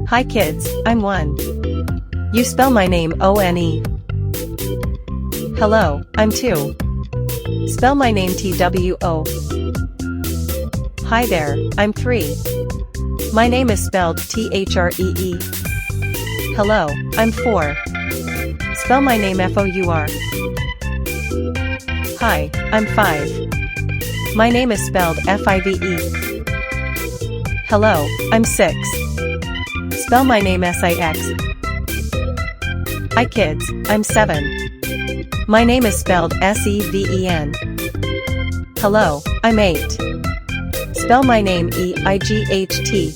Hi kids, I'm 1. You spell my name O-N-E. Hello, I'm 2. Spell my name T-W-O. Hi there, I'm 3. My name is spelled T-H-R-E-E. Hello, I'm 4. Spell my name F-O-U-R. Hi, I'm 5. My name is spelled F-I-V-E. Hello, I'm 6. Spell my name S-I-X. Hi kids, I'm 7. My name is spelled S-E-V-E-N. Hello, I'm 8. Spell my name E-I-G-H-T.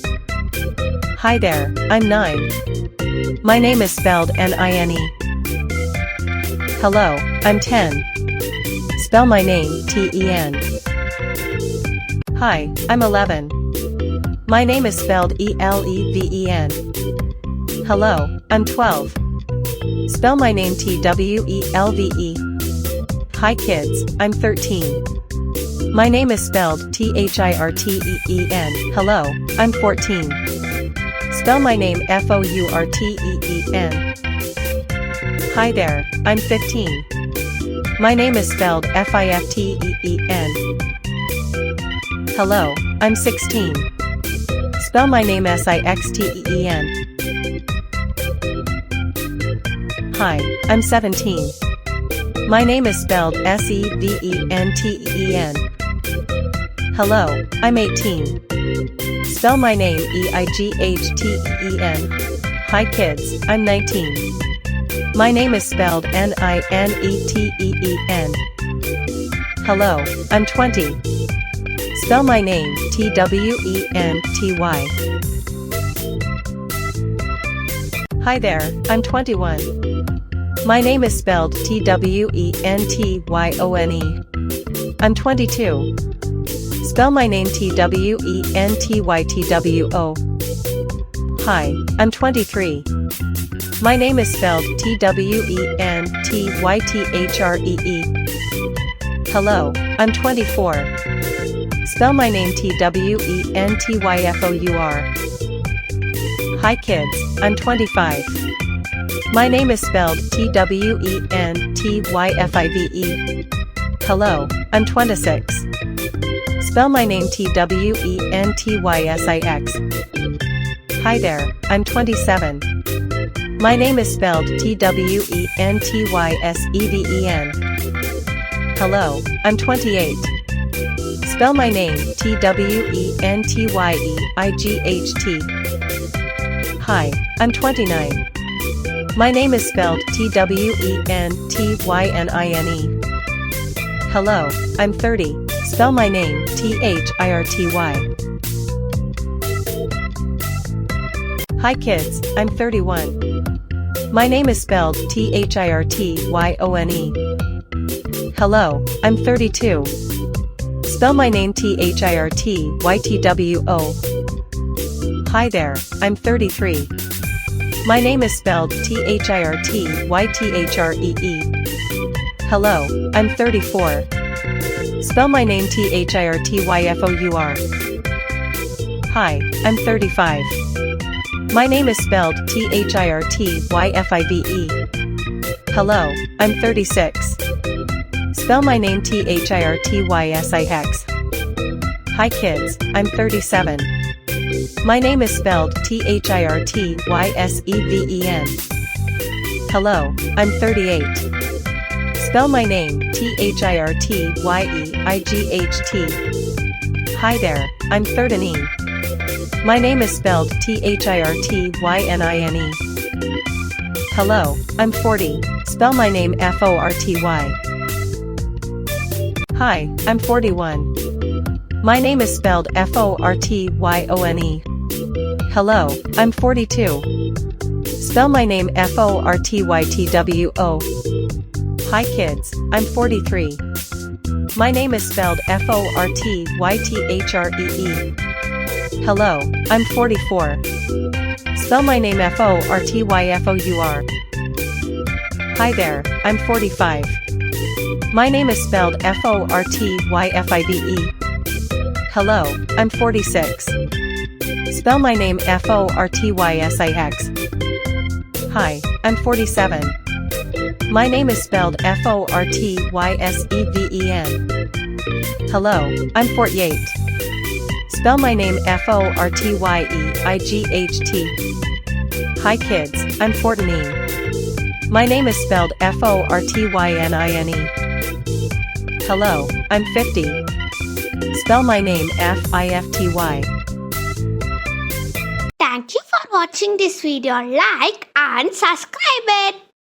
Hi there, I'm 9. My name is spelled N-I-N-E. Hello, I'm 10. Spell my name T-E-N. Hi, I'm 11. My name is spelled E-L-E-V-E-N. Hello, I'm 12. Spell my name T-W-E-L-V-E. Hi kids, I'm 13. My name is spelled T-H-I-R-T-E-E-N. Hello, I'm 14. Spell my name F-O-U-R-T-E-E-N. Hi there, I'm 15. My name is spelled F-I-F-T-E-E-N. Hello, I'm 16. Spell my name S-I-X-T-E-E-N. Hi, I'm 17. My name is spelled S-E-V-E-N-T-E-E-N. Hello, I'm 18. Spell my name E-I-G-H-T-E-E-N. Hi kids, I'm 19. My name is spelled N-I-N-E-T-E-E-N. Hello, I'm 20. Spell my name T-W-E-N-T-Y. Hi there, I'm 21. My name is spelled T-W-E-N-T-Y-O-N-E. I'm 22. Spell my name T-W-E-N-T-Y-T-W-O. Hi, I'm 23. My name is spelled T-W-E-N-T-Y-T-H-R-E-E. Hello, I'm 24. Spell my name T-W-E-N-T-Y-F-O-U-R. Hi kids, I'm 25. My name is spelled T-W-E-N-T-Y-F-I-V-E. Hello, I'm 26. Spell my name T-W-E-N-T-Y-S-I-X. Hi there, I'm 27. My name is spelled T-W-E-N-T-Y-S-E-V-E-N. Hello, I'm 28. Spell my name T-W-E-N-T-Y-E-I-G-H-T. Hi, I'm 29. My name is spelled T-W-E-N-T-Y-N-I-N-E. Hello, I'm 30. Spell my name T-H-I-R-T-Y. Hi kids, I'm 31. My name is spelled T-H-I-R-T-Y-O-N-E. Hello, I'm 32. Spell my name T-H-I-R-T-Y-T-W-O. Hi there, I'm 33. My name is spelled T-H-I-R-T-Y-T-H-R-E-E. Hello, I'm 34. Spell my name T-H-I-R-T-Y-F-O-U-R. Hi, I'm 35. My name is spelled T-H-I-R-T-Y-F-I-V-E. Hello, I'm 36. Spell my name T-H-I-R-T-Y-S-I-X. Hi kids, I'm 37. My name is spelled T-H-I-R-T-Y-S-E-V-E-N. Hello, I'm 38. Spell my name T-H-I-R-T-Y-E-I-G-H-T. Hi there, I'm 39. My name is spelled T-H-I-R-T-Y-N-I-N-E. Hello, I'm 40. Spell my name F-O-R-T-Y. Hi, I'm 41. My name is spelled F-O-R-T-Y-O-N-E. Hello, I'm 42. Spell my name F-O-R-T-Y-T-W-O. Hi kids, I'm 43. My name is spelled F-O-R-T-Y-T-H-R-E-E. Hello, I'm 44. Spell my name F-O-R-T-Y-F-O-U-R. Hi there, I'm 45. My name is spelled F-O-R-T-Y-F-I-V-E. Hello, I'm 46. Spell my name Fortysix. Hi, I'm 47. My name is spelled Fortysseven. Hello, I'm 48. Spell my name Fortyeigt. Hi kids, I'm 14. My name is spelled Fortynine. Hello, I'm 50. Spell my name Fifty. Thank you for watching this video. Like and subscribe it.